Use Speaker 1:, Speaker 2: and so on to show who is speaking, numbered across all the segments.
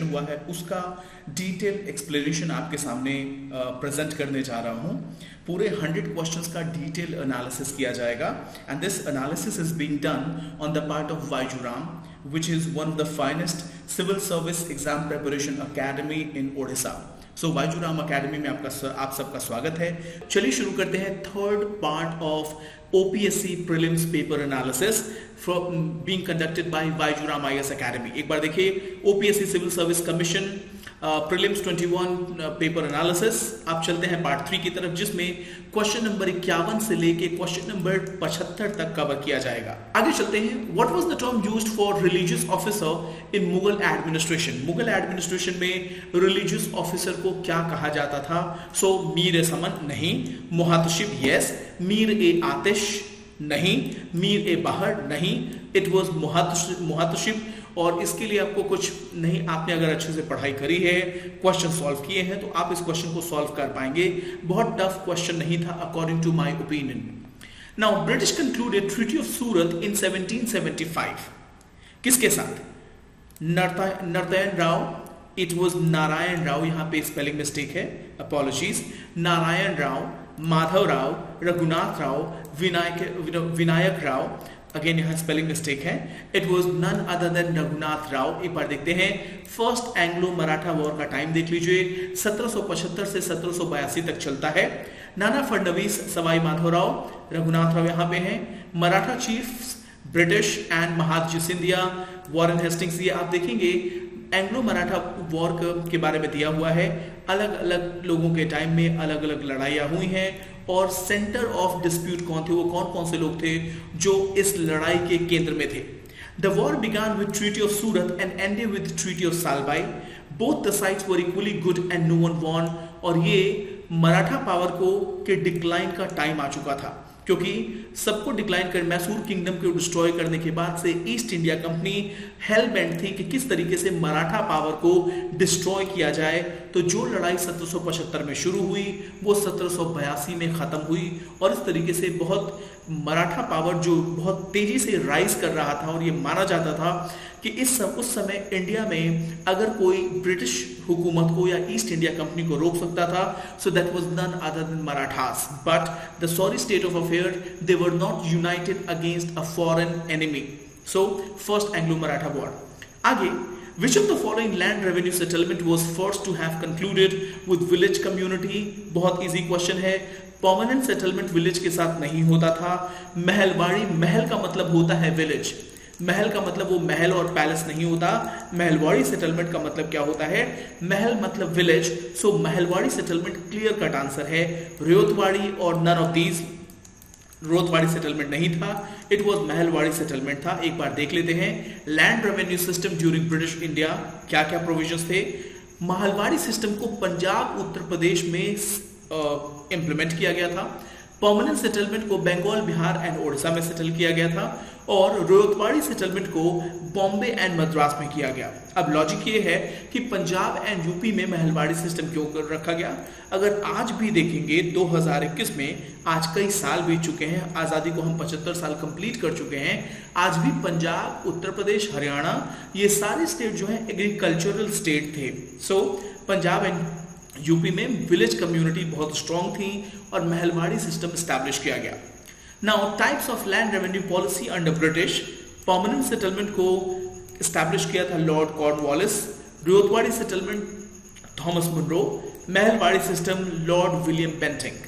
Speaker 1: Session हुआ है उसका डिटेल एक्सप्लेनेशन आपके सामने प्रेजेंट करने जा रहा हूं। पूरे 100 क्वेश्चंस का डिटेल एनालिसिस किया जाएगा and this analysis is being done on the part of Vajiram which is one of the finest civil service exam preparation academy in Odisha. So Vajiram academy में आप सबका स्वागत है। चलिए शुरू करते हैं third part of OPSC prelims paper analysis being conducted by Vajiram IAS academy. एक बार देखिए OPSC civil service commission prelims 21 paper analysis. आप चलते हैं पार्ट 3 की तरफ जिसमें क्वेश्चन नंबर 51 से लेके क्वेश्चन नंबर 75 तक कवर किया जाएगा। आगे चलते हैं। What was the term used for religious officer in Mughal administration? Mughal administration में रिलीजियस ऑफिसर को क्या कहा जाता था? सो मीर ए समन नहीं, मुहातशिब यस, मीर ए आतिश नहीं, मीर ए बहर नहीं, इट वाज मुहातशिब। और इसके लिए आपको कुछ नहीं, आपने अगर अच्छे से पढ़ाई करी है, क्वेश्चन सॉल्व किए हैं तो आप इस क्वेश्चन को सॉल्व कर पाएंगे। बहुत टफ क्वेश्चन नहीं था according to my opinion. Now British concluded treaty of Surat in 1775 किसके साथ? नारायण राव। इट वाज नारायण राव, यहां पे स्पेलिंग मिस्टेक है, अपॉलॉजीज। नारायण राव, माधव राव, रघुनाथ राव, विनायक राव, अगेन यहाँ स्पेलिंग मिस्टेक है। It was none other than Raghunath Rao. एक बार देखते हैं फर्स्ट एंग्लो मराठा वॉर का टाइम देख लीजिए, 1775 से 1782 तक चलता है। नाना फडणवीस, सवाई माधवराव, रघुनाथ राव यहाँ पे हैं। Maratha chiefs British and Mahadji Scindia, Warren Hastings. ये आप देखेंगे एंग्लो मराठा वॉर के बारे में दिया हुआ है। अलग अलग लोगों के टाइम में अलग अलग लड़ाइयाँ हुई हैं और सेंटर ऑफ डिस्प्यूट कौन थे, वो कौन कौन से लोग थे जो इस लड़ाई के केंद्र में थे। The war began with treaty of Surat and ended with treaty of Salbai. Both the sides were equally good and no one won. और ये मराठा पावर को के डिक्लाइन का टाइम आ चुका था, क्योंकि सबको डिक्लाइन कर मैसूर किंगडम को डिस्ट्रॉय करने के बाद से east India company hello bent थी कि किस तरीके से मराठा पावर को डिस्ट्रॉय किया जाए। तो जो लड़ाई 1775 में शुरू हुई वो 1782 में खत्म हुई और इस तरीके से बहुत मराठा पावर जो बहुत तेजी से राइज कर रहा था और ये माना जाता था कि उस समय इंडिया में अगर कोई ब्रिटिश हुकूमत को या ईस्ट इंडिया कंपनी को रोक सकता था, so that was none other than Marathas. But the sorry state of affair, they were not united against a foreign enemy. So first Anglo Maratha war. आगे, which of the following land revenue settlement was first to have concluded with village community? बहुत easy question है। Permanent settlement village के साथ नहीं होता था। महलवाड़ी, महल का मतलब होता है विलेज, महल का मतलब वो महल और पैलेस नहीं होता। महलवाड़ी सेटलमेंट का मतलब क्या होता है? महल मतलब village. So Mahalwari settlement clear cut answer है। रोहतवाड़ी और none of these, Ryotwari settlement नहीं था, इट वाज महलवाड़ी सेटलमेंट था। एक बार देख लेते हैं land revenue system during British India, क्या क्या प्रोविजंस थे। महलवाड़ी सिस्टम को पंजाब, उत्तर प्रदेश में इंप्लीमेंट किया गया था। परमानेंट सेटलमेंट को बंगाल, बिहार एंड ओडिशा में सेटल किया गया था और रोहतवाड़ी सेटलमेंट को बॉम्बे एंड मद्रास में किया गया। अब लॉजिक ये है कि पंजाब एंड यूपी में महलवाड़ी सिस्टम क्यों कर रखा गया? अगर आज भी देखेंगे 2021 में, आज कई साल बीत चुके हैं, आज़ादी को हम 75 साल कंप्लीट कर चुके हैं, आज भी पंजाब, उत्तर प्रदेश, हरियाणा, ये सारे स्टेट जो है एग्रीकल्चरल स्टेट थे। सो पंजाब एंड यूपी में विलेज कम्युनिटी बहुत स्ट्रांग थी और महलवाड़ी सिस्टम स्टैब्लिश किया गया। Now types of land revenue policy under British. Permanent settlement को स्टैब्लिश किया था lord Cornwallis. Ryotwari settlement Thomas Munro. Mahalwari system lord William Bentinck.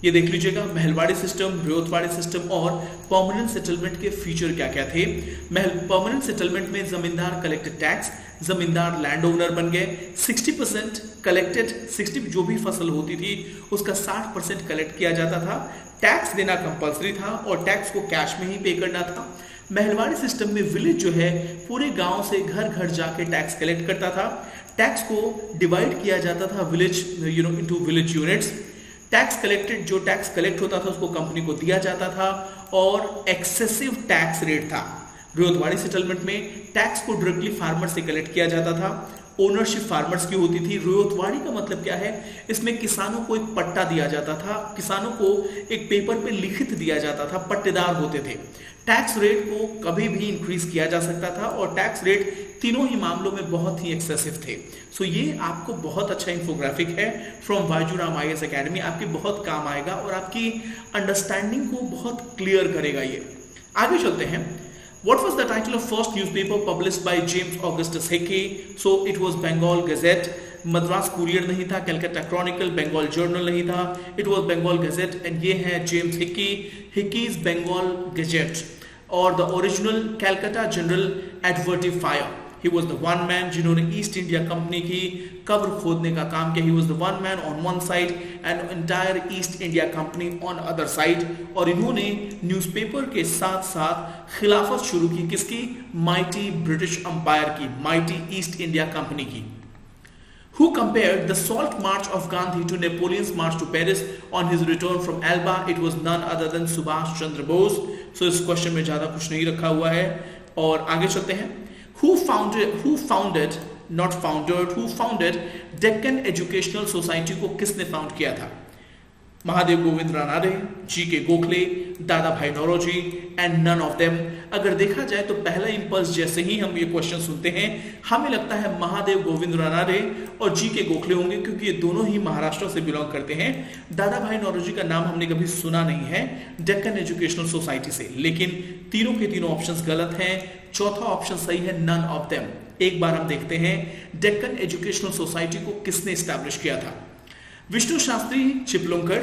Speaker 1: ये देख लीजिएगा महलवाड़ी सिस्टम, रोहतवाड़ी सिस्टम और परमानेंट सेटलमेंट के फीचर क्या क्या थे। परमानेंट सेटलमेंट में zamindar collected tax, zamindar land owner बन गए। 60% कलेक्टेड, 60 जो भी फसल होती थी उसका 60% कलेक्ट किया जाता था। टैक्स देना कंपलसरी था और टैक्स को कैश में ही पे करना था। महलवाड़ी सिस्टम में विलेज जो है पूरे गांव से घर घर जाके टैक्स कलेक्ट करता था। टैक्स को डिवाइड किया जाता था village into village units. Tax collected, जो टैक्स कलेक्ट होता था उसको कंपनी को दिया जाता था और एक्सेसिव टैक्स रेट था। रोहतवाड़ी सेटलमेंट में टैक्स को डायरेक्टली फार्मर से कलेक्ट किया जाता था ओनरशिप फार्मर्स की होती थी। रोयतवाड़ी का मतलब क्या है, इसमें किसानों को एक पट्टा दिया जाता था, किसानों को एक पेपर पे लिखित दिया जाता था, पट्टेदार होते थे। टैक्स रेट को कभी भी इंक्रीज किया जा सकता था और टैक्स रेट तीनों ही मामलों में बहुत ही एक्सेसिव थे। सो ये आपको बहुत अच्छा इंफोग्राफिक है फ्रॉम बाजीराव IAS एकेडमी, आपके बहुत काम आएगा और आपकी अंडरस्टैंडिंग को बहुत क्लियर करेगा ये। आगे चलते हैं। What was the title of first newspaper published by James Augustus Hickey? So it was Bengal Gazette. Madras Courier नहीं था, कलकत्ता क्रॉनिकल, बंगाल जर्नल नहीं था, it was Bengal Gazette. And ये है James Hicky, Hicky's Bengal Gazette और the Original Calcutta General Advertiser. He was the one man जिन्होंने East India Company की कब्र खोदने का काम किया। He was the one man on one side and entire East India Company on other side. और इन्होंने न्यूज़पेपर के साथ साथ खिलाफत शुरू की, किसकी? माइटी ब्रिटिश अंपायर की, माइटी ईस्ट इंडिया कंपनी की। Who compared the Salt March of Gandhi to Napoleon's march to Paris on his return from Elba? It was none other than Subhash Chandra Bose. So इस question में ज्यादा कुछ नहीं रखा हुआ है और आगे चलते हैं। Who founded Deccan Educational Society को किसने फाउंड किया था? Mahadev Govind Ranade, G.K. Gokhale, Dadabhai Naoroji and none of them. अगर देखा जाए तो पहला इंपल्स जैसे ही हम ये क्वेश्चन सुनते हैं हमें लगता है महादेव गोविंद रानाडे और G.K. गोखले होंगे, क्योंकि ये दोनों ही महाराष्ट्र से बिलोंग करते हैं। दादा भाई नौरोजी का नाम हमने कभी सुना नहीं है डेक्कन एजुकेशनल सोसाइटी से, लेकिन तीनों के तीनों ऑप्शंस गलत हैं। चौथा ऑप्शन सही है, नन ऑफ देम। एक बार हम देखते हैं डेक्कन एजुकेशनल सोसाइटी को किसने एस्टैब्लिश किया था। विष्णु शास्त्री चिपलुंकर,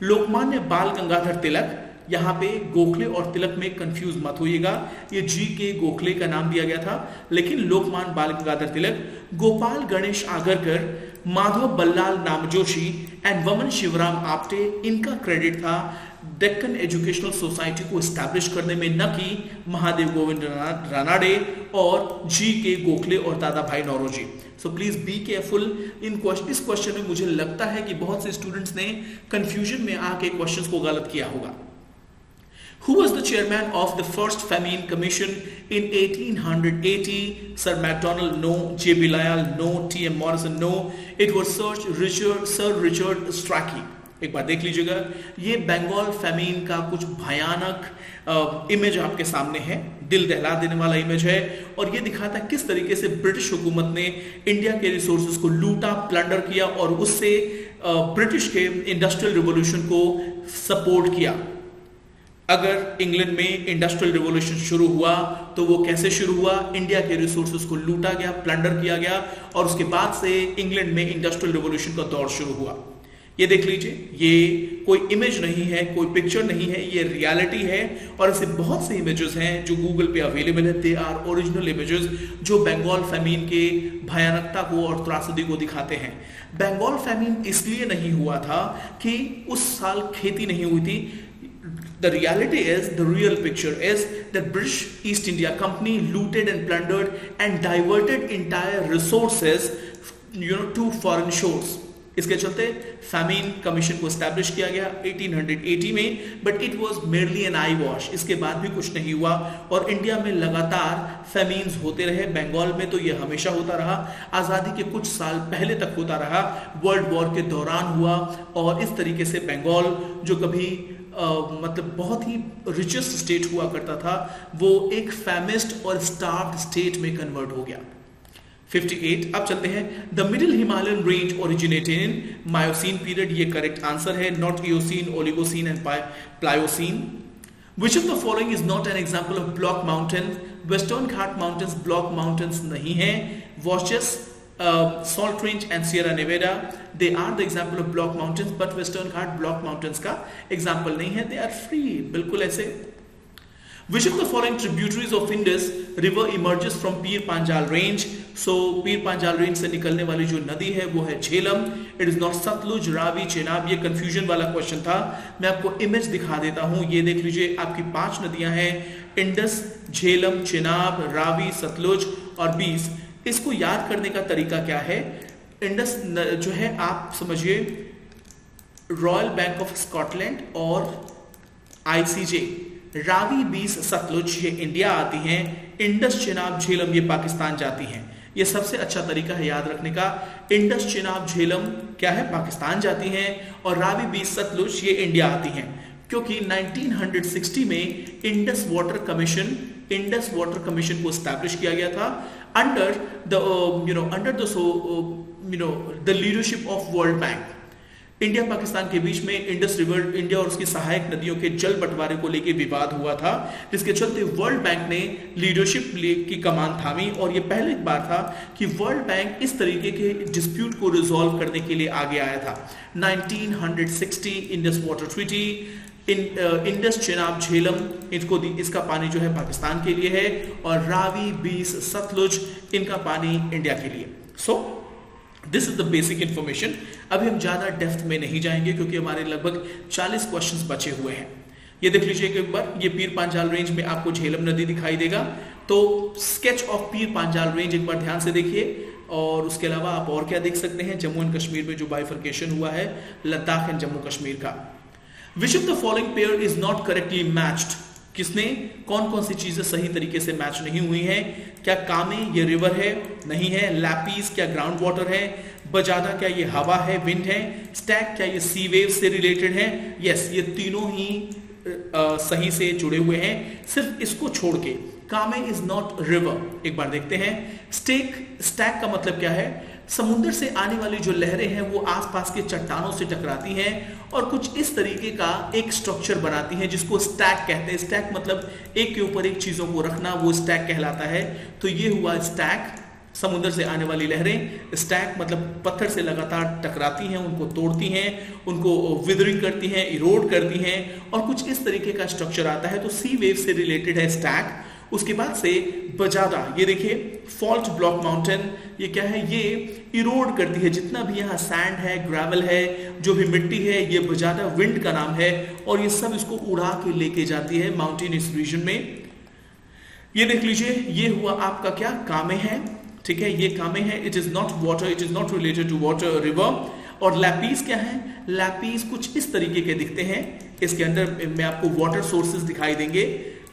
Speaker 1: लोकमान्य बाल गंगाधर तिलक। यहाँ पे गोखले और तिलक में कंफ्यूज मत होइएगा, ये G.K. गोखले का नाम दिया गया था, लेकिन लोकमान्य बाल गंगाधर तिलक, गोपाल गणेश आगरकर, माधव बल्लाल नामजोशी एंड वमन शिवराम आप्टे, इनका क्रेडिट था डेक्कन एजुकेशनल सोसाइटी को एस्टैब्लिश करने में, न कि महादेव गोविंद रानाडे और G.K. गोखले और Dadabhai Naoroji. So please be careful इस क्वेश्चन में मुझे लगता है कि बहुत से स्टूडेंट्स ने कंफ्यूजन में आके क्वेश्चंस को गलत किया होगा। Who was the chairman of the first famine commission in 1880? Sir MacDonald, no. J.B. Lyall, no. T.M. Morrison, no. It was Sir Richard Strachey. एक बार देख लीजिएगा, ये बंगाल फैमीन का कुछ भयानक इमेज आपके सामने है, दिल दहला देने वाला इमेज है, और ये दिखाता है किस तरीके से ब्रिटिश हुकूमत ने इंडिया के रिसोर्सेज को लूटा, प्लंडर किया और उससे ब्रिटिश के इंडस्ट्रियल रिवॉल्यूशन को सपोर्ट किया। अगर इंग्लैंड में इंडस्ट्रियल रिवॉल्यूशन शुरू हुआ तो वो कैसे शुरू हुआ? इंडिया के रिसोर्सेज को लूटा गया, प्लंडर किया गया और उसके बाद से इंग्लैंड में इंडस्ट्रियल रिवॉल्यूशन का दौर शुरू हुआ। ये देख लीजिए, ये कोई इमेज नहीं है, कोई पिक्चर नहीं है, ये रियलिटी है और ऐसे बहुत से इमेजेस हैं जो गूगल पे अवेलेबल है। दे आर ओरिजिनल इमेजेस जो बंगाल फैमीन के भयानकता को और त्रासदी को दिखाते हैं। बंगाल फैमीन इसलिए नहीं हुआ था कि उस साल खेती नहीं हुई थी। The reality is, the real picture is that British East India Company looted and plundered and diverted entire resources, to foreign shores. इसके चलते फैमीन कमीशन को एस्टैब्लिश किया गया 1880 में, but it was merely an eyewash. इसके बाद भी कुछ नहीं हुआ और इंडिया में लगातार फैमीन्स होते रहे। बंगाल में तो ये हमेशा होता रहा, आज़ादी के कुछ साल पहले तक होता रहा, वर्ल्ड वॉर के दौरान हुआ और इस तरीके से बंगाल जो कभी मतलब बहुत ही रिचेस्ट स्टेट हुआ करता था, वो एक फैमिस्ट और स्टार्व्ड स्टेट में कन्वर्ट हो गया। 58। अब चलते हैं। The middle Himalayan range originated in Miocene period, ये करेक्ट आंसर है, not Eocene, Oligocene and Pliocene. Which of the following is not an example of block mountain? Western Ghat mountains block mountains नहीं है। Watches, Salt Range and Sierra Nevada, they are the example of block mountains, but Western Ghat block mountains का example नहीं है, they are free, बिल्कुल ऐसे। Which of the following tributaries of Indus river emerges from Pir Panjal Range? So Pir Panjal Range से निकलने वाली जो नदी है वो है Jhelum. It is not Sutlej, Ravi, Chenab. ये कंफ्यूजन वाला क्वेश्चन था, मैं आपको इमेज दिखा देता हूँ। ये देख लीजिए, आपकी 5 नदियां हैं, इंडस, झेलम, चेनाब, रावी, सतलुज और 20। इसको याद करने का तरीका क्या है? इंडस जो है आप समझिए रॉयल बैंक ऑफ स्कॉटलैंड और ICJ। रावी, 20, सतलुज ये इंडिया आती हैं, इंडस, चेनाब, झेलम ये पाकिस्तान जाती हैं। ये सबसे अच्छा तरीका है याद रखने का। इंडस चिनाब झेलम क्या है, पाकिस्तान जाती हैं, और रावी बीच सतलुज ये इंडिया आती हैं, क्योंकि 1960 में इंडस वाटर कमीशन को स्टैब्लिश किया गया था under the leadership of world bank. India Pakistan के बीच में इंडस रिवर, इंडिया और उसकी सहायक नदियों के जल बंटवारे को लेकर विवाद हुआ था, जिसके चलते वर्ल्ड बैंक ने लीडरशिप की कमान थामी, और यह पहली बार था कि वर्ल्ड बैंक इस तरीके के डिस्प्यूट को रिजॉल्व करने के लिए आगे आया था। 1960 Indus water treaty, Indus Chenab Jhelum, इसका पानी जो है पाकिस्तान के लिए है, और रावी बीस सतलुज इनका पानी इंडिया के लिए। So this is the basic information. अभी हम ज्यादा डेप्थ में नहीं जाएंगे क्योंकि हमारे लगभग 40 क्वेश्चंस बचे हुए हैं। ये देख लीजिए एक बार, ये पीर पांचाल रेंज में आपको झेलम नदी दिखाई देगा, तो sketch of Pir Panchal range एक बार ध्यान से देखिए। और उसके अलावा आप और क्या देख सकते हैं, जम्मू एंड कश्मीर में जो बाइफर्केशन हुआ है लद्दाख एंड जम्मू कश्मीर का। विच of the following pair is not correctly matched, किसने कौन कौन सी चीजें सही तरीके से मैच नहीं हुई हैं? क्या कामे ये रिवर है? नहीं है। लैपीज क्या ग्राउंड वाटर है? बजादा क्या ये हवा है, विंड है? स्टैग क्या ये सी वेव से रिलेटेड है? यस, ये तीनों ही सही से जुड़े हुए हैं, सिर्फ इसको छोड़ के। कामे इज नॉट रिवर। एक बार देखते हैं। स्टैग का मतलब क्या है? समुद्र से आने वाली जो लहरें हैं वो आसपास के चट्टानों से टकराती हैं और कुछ इस तरीके का एक स्ट्रक्चर बनाती हैं जिसको स्टैक कहते हैं। स्टैक मतलब एक के ऊपर एक चीजों को रखना, वो स्टैक कहलाता है। तो ये हुआ स्टैक, समुद्र से आने वाली लहरें। स्टैक मतलब पत्थर से लगातार टकराती हैं, उनको तोड़ती हैं, उनको विदरिंग करती हैं, इरोड करती हैं, और कुछ इस तरीके का स्ट्रक्चर आता है। तो सी वेव से रिलेटेड है स्टैक। उसके बाद से बजादा, ये देखिए फॉल्ट ब्लॉक माउंटेन, ये क्या है? ये इरोड करती है जितना भी यहाँ सैंड है, ग्रेवल है, जो भी मिट्टी है, ये बजादा विंड का नाम है, और ये सब इसको उड़ा के लेके जाती है माउंटेनियस रीजन में। ये देख लीजिए, ये हुआ आपका क्या? कामे है, ठीक है, ये कामे है। It is not water, it is not related to water river. और लैपीज क्या है? लैपीज कुछ इस तरीके के दिखते हैं। इसके अंदर में आपको वाटर सोर्सेज दिखाई देंगे।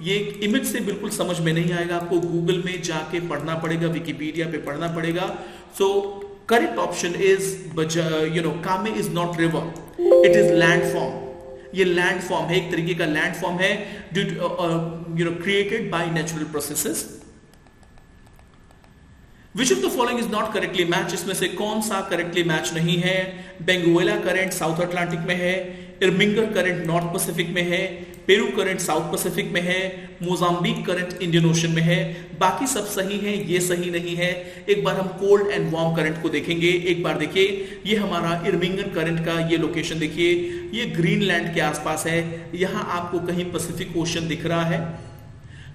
Speaker 1: ये इमेज से बिल्कुल समझ में नहीं आएगा, आपको गूगल में जाके पढ़ना पड़ेगा, विकिपीडिया पे पढ़ना पड़ेगा। सो करेक्ट ऑप्शन इज कामे is not river, it is landform. ये लैंडफॉर्म है, एक तरीके का लैंडफॉर्म है created by natural processes. Which of the following is not correctly match, इसमें से कौन सा करेक्टली मैच नहीं है? बेंगुएला करंट साउथ अटलांटिक में है, इर्मिंगर करंट नॉर्थ पैसिफिक में है, पेरू करंट साउथ पैसिफिक में है, मोजाम्बिक करंट इंडियन ओशन में है। बाकी सब सही है, ये सही नहीं है। एक बार हम कोल्ड एंड वार्म करंट को देखेंगे। एक बार देखिए, ये हमारा इर्मिंगर करंट का ये लोकेशन देखिए, ये ग्रीनलैंड के आसपास है। यहां आपको कहीं पैसिफिक ओशन दिख रहा है?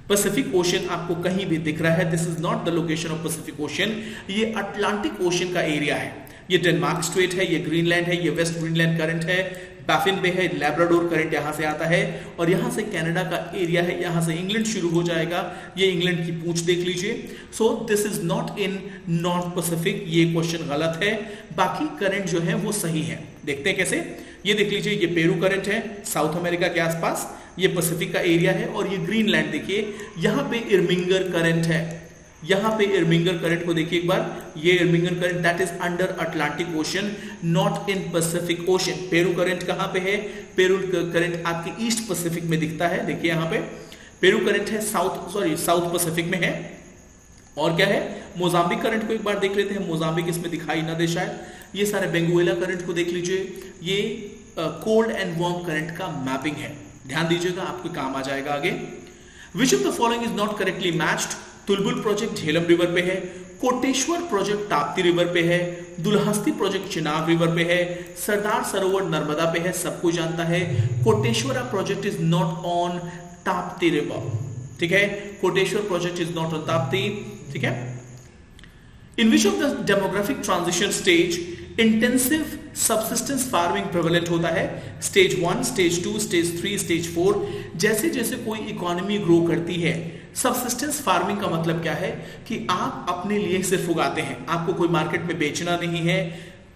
Speaker 1: पैसिफिक ओशन आपको कहीं भी दिख रहा है? This is not the location of Pacific ocean, ये अटलांटिक ओशन का एरिया है। ये डेनमार्क स्ट्रेट है, ये ग्रीनलैंड है, ये वेस्ट ग्रीनलैंड करंट है, बैफिन बे है, लैब्राडोर करंट यहां से आता है, और यहां से कनाडा का एरिया है, यहां से इंग्लैंड शुरू हो जाएगा। ये इंग्लैंड की पूंछ देख लीजिए। So this is not in north Pacific, ये क्वेश्चन गलत है। बाकी करंट जो है वो सही है। देखते हैं कैसे। ये देख लीजिए, ये पेरू करंट है साउथ अमेरिका के आसपास, ये पैसिफिक का एरिया है, और ये ग्रीनलैंड देखिए, यहां पे इर्मिंगर करंट है। यहां पे इर्मिंगर करंट को देखिए एक बार, ये Irminger current that is under Atlantic ocean, not in Pacific ocean. Peru current कहां पे है? पेरू करंट आपके ईस्ट पैसिफिक में दिखता है। देखिए यहां पे पेरू करंट है साउथ पैसिफिक में है। और क्या है? मोजाम्बिक करंट को एक बार देख लेते हैं। मोजाम्बिक इसमें दिखाई ना दे शायद। ये सारे बेंगुएला करंट को देख लीजिए, ये कोल्ड एंड वार्म करंट का मैपिंग है। ध्यान दीजिएगा, आपको काम आ जाएगा आगे। विच of the following is not correctly matched? Tulbul project Jhelum river पे है, कोटेश्वर प्रोजेक्ट ताप्ती रिवर पे है, दुल्हस्ती प्रोजेक्ट चिनाब रिवर पे है, सरदार सरोवर नर्मदा पे है, सबको जानता है। Koteshwara project is not on Tapti river, ठीक है। Koteshwar project is not on Tapti, ठीक है। In which of the demographic transition stage intensive subsistence farming prevalent होता है? Stage 1, stage 2, stage 3, stage 4। जैसे जैसे कोई इकोनॉमी ग्रो करती है, सबसिस्टेंस फार्मिंग का मतलब क्या है कि आप अपने लिए सिर्फ उगाते हैं, आपको कोई मार्केट में बेचना नहीं है,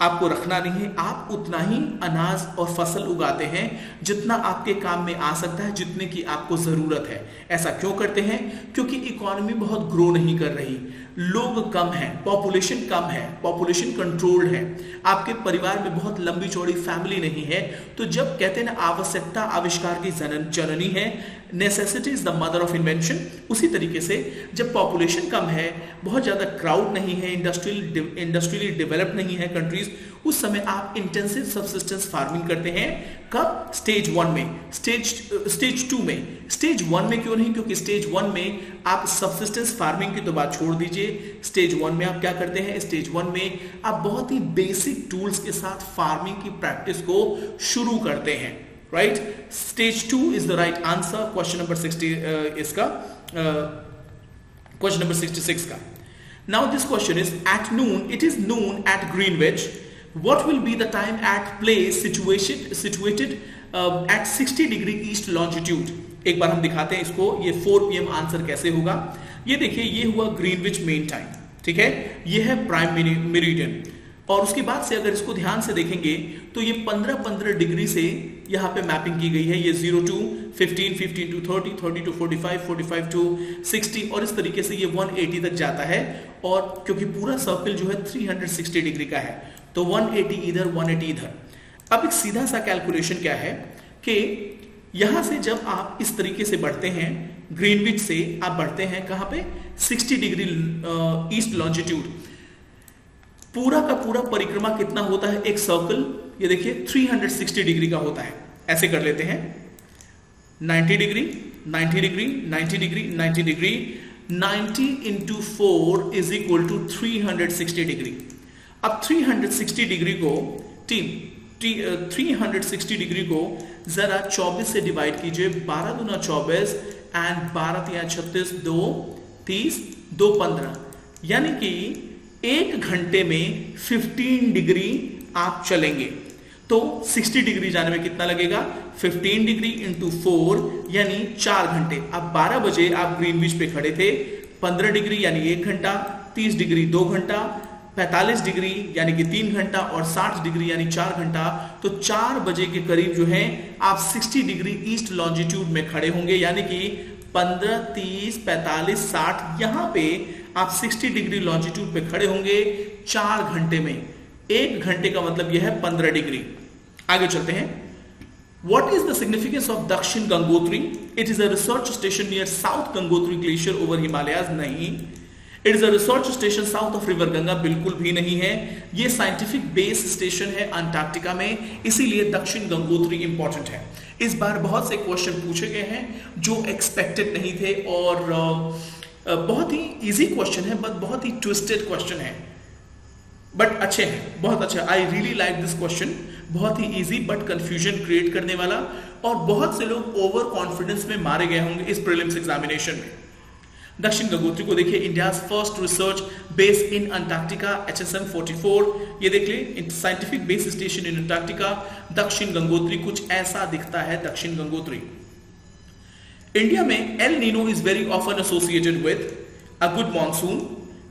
Speaker 1: आपको रखना नहीं है, आप उतना ही अनाज और फसल उगाते हैं जितना आपके काम में आ सकता है, जितने की आपको जरूरत है। ऐसा क्यों करते हैं? क्योंकि इकोनॉमी बहुत ग्रो नहीं कर रही, लोग कम हैं, पॉपुलेशन कम है, पॉपुलेशन कंट्रोल्ड है, आपके परिवार में बहुत लंबी चौड़ी फैमिली नहीं है, तो जब कहते हैं ना आवश्यकता आविष्कार की जननी है, necessity is the mother of invention, उसी तरीके से जब पॉपुलेशन कम है, बहुत ज्यादा क्राउड नहीं है, इंडस्ट्रियली डेवलप नहीं है कंट्रीज, उस समय आप इंटेंसिव सबसिस्टेंस फार्मिंग करते हैं। कब? स्टेज 1 में, स्टेज 2 में। स्टेज 1 में क्यों नहीं? क्योंकि स्टेज 1 में आप सबसिस्टेंस फार्मिंग की तो बात छोड़ दीजिए, स्टेज 1 में आप क्या करते हैं? स्टेज 1 में आप बहुत ही बेसिक टूल्स के साथ फार्मिंग की प्रैक्टिस को शुरू करते हैं, right? Stage 2 is the right answer, question number 60 इसका, क्वेश्चन नंबर 66 का। Now this question is at noon, it is noon at Greenwich, what will be the time at place situated at 60 degree east longitude? एक बार हम दिखाते हैं इसको, ये 4 PM answer कैसे होगा। ये देखिए, ये हुआ ग्रीनविच मेन टाइम, ठीक है, ये है प्राइम मेरिडियन, और उसके बाद से अगर इसको ध्यान से देखेंगे तो ये 15 डिग्री से यहाँ पे मैपिंग की गई है, ये 0 to 15, 15 to 30, 30 to 45, 45 to 60, और इस तरीके से ये 180 तक जाता है, और क्योंकि पूरा सर्कल जो है 360 डिग्री का है, तो 180 इधर 180 इधर। अब एक सीधा सा कैलकुलेशन क्या है कि यहां से जब आप इस तरीके से बढ़ते हैं, ग्रीनविच से आप बढ़ते हैं कहां पे? 60 डिग्री ईस्ट लॉन्जिट्यूड। पूरा का पूरा परिक्रमा कितना होता है? एक सर्कल, ये देखिए 360 डिग्री का होता है। ऐसे कर लेते हैं, 90 degree, 90 degree, 90 degree, 90 degree, 90 into 4 is equal to 360 degree. अब 360 डिग्री को 360 डिग्री को जरा 24 से डिवाइड कीजिए, 12 दूना 24 एंड 12 तिया 36, 2 30, 2 15, यानी कि 1 घंटे में 15 डिग्री आप चलेंगे, तो 60 डिग्री जाने में कितना लगेगा? 15 डिग्री इंटू 4 यानी 4 घंटे। अब 12 बजे आप ग्रीनविच पे खड़े थे, 15 डिग्री यानी 1 घंटा, 30 डिग्री 2 घंटा, 45 डिग्री यानी कि 3 घंटा, और 60 डिग्री यानी 4 घंटा, तो 4 बजे के करीब जो है आप 60 डिग्री ईस्ट लॉन्जिट्यूड में खड़े होंगे, यानी कि 15, 30, 45, 60, यहां पे आप 60 डिग्री लॉन्जिट्यूड पे खड़े होंगे 4 घंटे में। 1 घंटे का मतलब यह है 15 डिग्री। आगे चलते हैं। What is the significance of Dakshin Gangotri? It is a research station near South Gangotri Glacier over Himalayas. नहीं, it is a research station south of river Ganga, बिल्कुल भी नहीं है। ये साइंटिफिक बेस स्टेशन है अंटार्कटिका में, इसीलिए दक्षिण गंगोत्री इंपॉर्टेंट है। इस बार बहुत से क्वेश्चन पूछे गए हैं जो एक्सपेक्टेड नहीं थे, और बहुत ही इजी क्वेश्चन है, बट बहुत ही ट्विस्टेड क्वेश्चन है, बट अच्छे हैं, बहुत अच्छा। I really like this question, बहुत ही इजी बट कंफ्यूजन क्रिएट करने वाला, और बहुत से लोग ओवर कॉन्फिडेंस में मारे गए होंगे इस प्रीलिम्स एग्जामिनेशन में। दक्षिण गंगोत्री को देखिए, India's first research base in Antarctica, HSM 44, ये देख ले, scientific base station in Antarctica, Dakshin Gangotri. कुछ ऐसा दिखता है दक्षिण गंगोत्री। इंडिया में El Nino is very often associated with a good monsoon,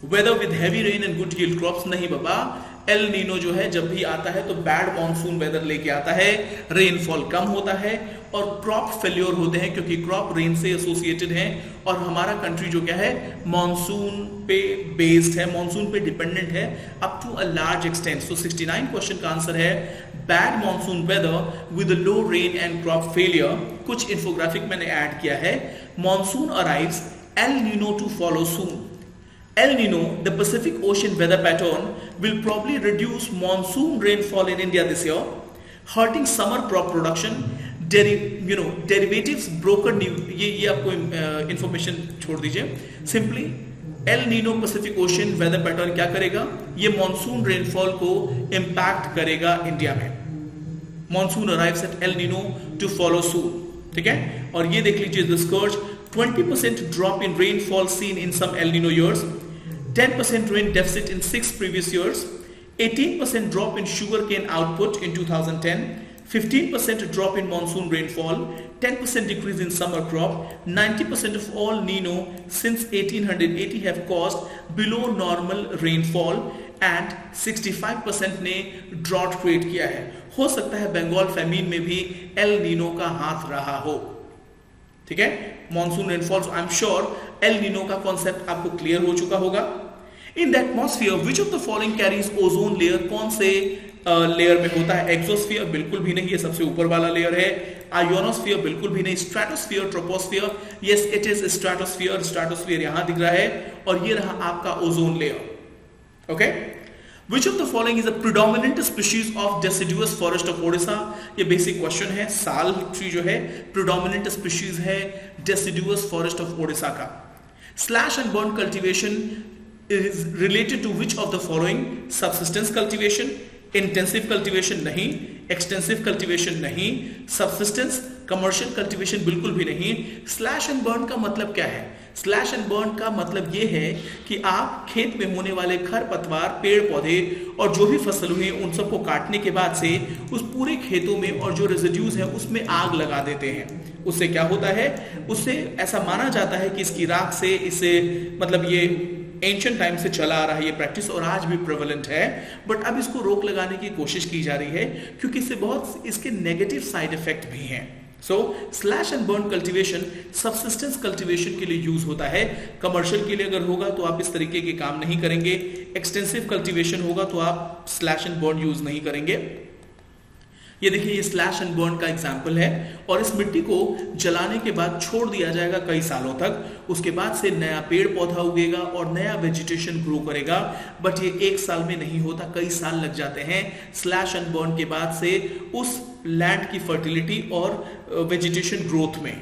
Speaker 1: weather with heavy rain and good yield crops. नहीं बाबा, एल नीनो जो है जब भी आता है तो बैड मॉनसून वेदर लेके आता है, रेनफॉल कम होता है और क्रॉप फेल्योर होते हैं, क्योंकि क्रॉप रेन से एसोसिएटेड है, और हमारा कंट्री जो क्या है मॉनसून पे बेस्ड है, मॉनसून पे डिपेंडेंट है up to a large extent. So 69 question का आंसर है bad monsoon weather with low rain and crop failure. कुछ इंफोग्राफिक मैंने ऐड किया है। Monsoon arrives, El Nino to follow soon. El Nino, the Pacific Ocean weather pattern, will probably reduce monsoon rainfall in India this year, hurting summer crop production. Derivatives broken news, ये आपको information छोड़ दीजिए। Simply El Nino Pacific ocean weather pattern क्या करेगा? ये monsoon rainfall को impact करेगा India में। Monsoon arrives at El Nino to follow soon, ठीक है। और ये देख लीजिए, the scourge 20% drop in rainfall seen in some El Nino years, 10% rain deficit in 6 previous years, 18% drop in sugarcane output in 2010, 15% drop in monsoon rainfall, 10% decrease in summer crop, 90% of all Nino since 1880 have caused below normal rainfall, and 65% ने drought create किया है। हो सकता है Bengal feminine में भी El Nino का हाथ रहा हो, ठीक है। Monsoon rainfall, I am sure El Nino का कॉन्सेप्ट आपको क्लियर हो चुका होगा। In the atmosphere which of the following carries ozone layer, कौन से लेयर में होता है? एक्सोस्फीयर बिल्कुल भी नहीं, ये सबसे ऊपर वाला लेयर है। आयोनोस्फीयर बिल्कुल भी नहीं। Stratosphere, troposphere, yes it is stratosphere. Stratosphere यहां दिख रहा है और ये रहा आपका ozone layer. Okay, which of the following is a predominant species of deciduous forest of Odisha? ये बेसिक क्वेश्चन है। साल ट्री जो है प्रिडोमिनेंट स्पीशीज है डेसिडुअस फॉरेस्ट ऑफ ओडिशा का। Slash and burn cultivation is related to which of the following? Subsistence cultivation, intensive cultivation नहीं, extensive cultivation नहीं, subsistence, commercial cultivation बिल्कुल भी नहीं। स्लैश एंड बर्न का मतलब क्या है? स्लैश एंड बर्न का मतलब यह है कि आप खेत में होने वाले खरपतवार, पेड़ पौधे और जो भी फसल हुई उन सबको काटने के बाद से उस पूरे खेतों में और जो रेजिड्यूज है उसमें आग लगा देते हैं। उससे क्या होता है? उससे ऐसा माना जाता है कि इसकी राख से इसे मतलब ये एंशिएंट टाइम से चला आ रहा है ये प्रैक्टिस और आज भी प्रेवलेंट है, बट अब इसको रोक लगाने की कोशिश की जा रही है क्योंकि इससे बहुत इसके नेगेटिव साइड इफेक्ट भी हैं। So slash and burn cultivation subsistence cultivation के लिए यूज होता है। कमर्शियल के लिए अगर होगा तो आप इस तरीके के काम नहीं करेंगे। एक्सटेंसिव कल्टीवेशन होगा तो आप स्लैश एंड बर्न यूज नहीं करेंगे। ये देखिए ये स्लैश एंड बर्न का एग्जाम्पल है और इस मिट्टी को जलाने के बाद छोड़ दिया जाएगा कई सालों तक। उसके बाद से नया पेड़ पौधा उगेगा और नया वेजिटेशन ग्रो करेगा, बट ये एक साल में नहीं होता, कई साल लग जाते हैं। स्लैश एंड बर्न के बाद से उस लैंड की फर्टिलिटी और वेजिटेशन ग्रोथ में।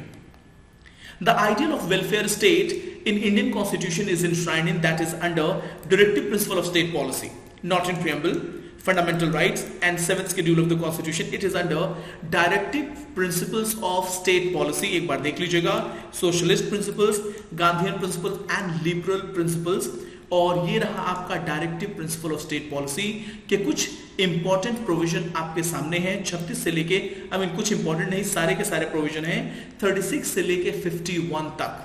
Speaker 1: The ideal of welfare state in Indian Constitution is enshrined in that is under directive principle of state policy, not in preamble, fundamental rights and 7th schedule of the Constitution. It is under directive principles of state policy. एक बार देख लीजिएगा, socialist principles, Gandhian principles and liberal principles। और ये रहा आपका directive principle of state policy के कुछ important provision आपके सामने हैं। 36 से लेके कुछ इंपॉर्टेंट नहीं, सारे के सारे प्रोविजन हैं 36 से लेके 51 तक,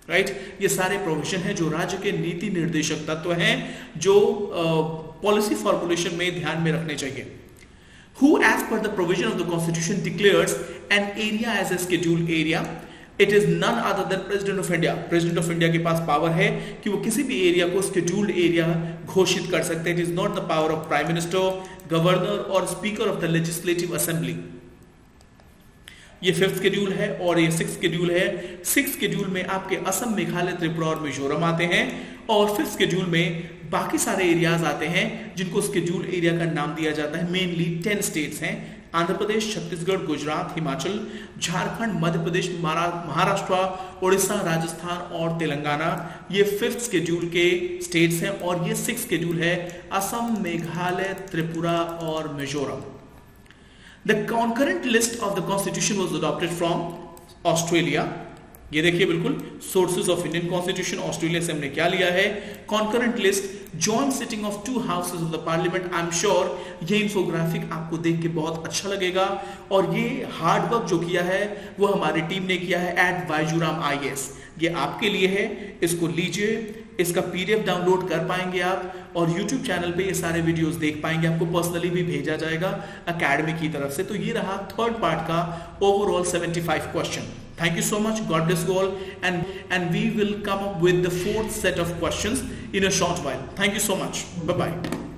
Speaker 1: राइट। ये सारे प्रोविजन हैं जो राज्य के नीति निर्देशक तत्व हैं जो पॉलिसी फॉर्मुलेशन में ध्यान में रखने चाहिए। Who as per the provision of the Constitution declares an area as a scheduled area? It is none other than President of India. President of India के पास पावर है कि वो किसी भी एरिया को scheduled एरिया घोषित कर सकते हैं। It is not the power of Prime Minister, Governor और Speaker of the Legislative Assembly। ये 5th शेड्यूल है और ये 6th शेड्यूल है। 6th शेड्यूल में आपके असम, मेघालय, त्रिपुरा और मिजोरम आते हैं और 5th शेड्यूल में बाकी सारे एरियाज आते हैं जिनको शेड्यूल एरिया का नाम दिया जाता है। मेनली 10 स्टेट्स हैं, आंध्र प्रदेश, छत्तीसगढ़, गुजरात, हिमाचल, झारखंड, मध्य प्रदेश, महाराष्ट्र, उड़ीसा, राजस्थान और तेलंगाना। ये 5th शेड्यूल के स्टेट्स हैं और ये 6th शेड्यूल है असम, मेघालय, त्रिपुरा और Mizoram. The concurrent list of the Constitution was adopted from Australia। ये देखिए बिल्कुल sources of Indian constitution, Australia से हमने क्या लिया है, concurrent list, joint sitting of 2 houses of the parliament. I am sure ये इंफोग्राफिक आपको देख के बहुत अच्छा लगेगा और ये हार्ड वर्क जो किया है वो हमारी टीम ने किया है एट बायजूराम IAS। ये आपके लिए है, इसको लीजिए, इसका PDF डाउनलोड कर पाएंगे आप और YouTube चैनल पे ये सारे वीडियोस देख पाएंगे। आपको पर्सनली भी भेजा जाएगा एकेडमी की तरफ से। तो ये रहा 3rd पार्ट का overall 75 question. Thank you so much. God bless you all, and we will come up with the 4th set of questions in a short while. Thank you so much. Bye bye.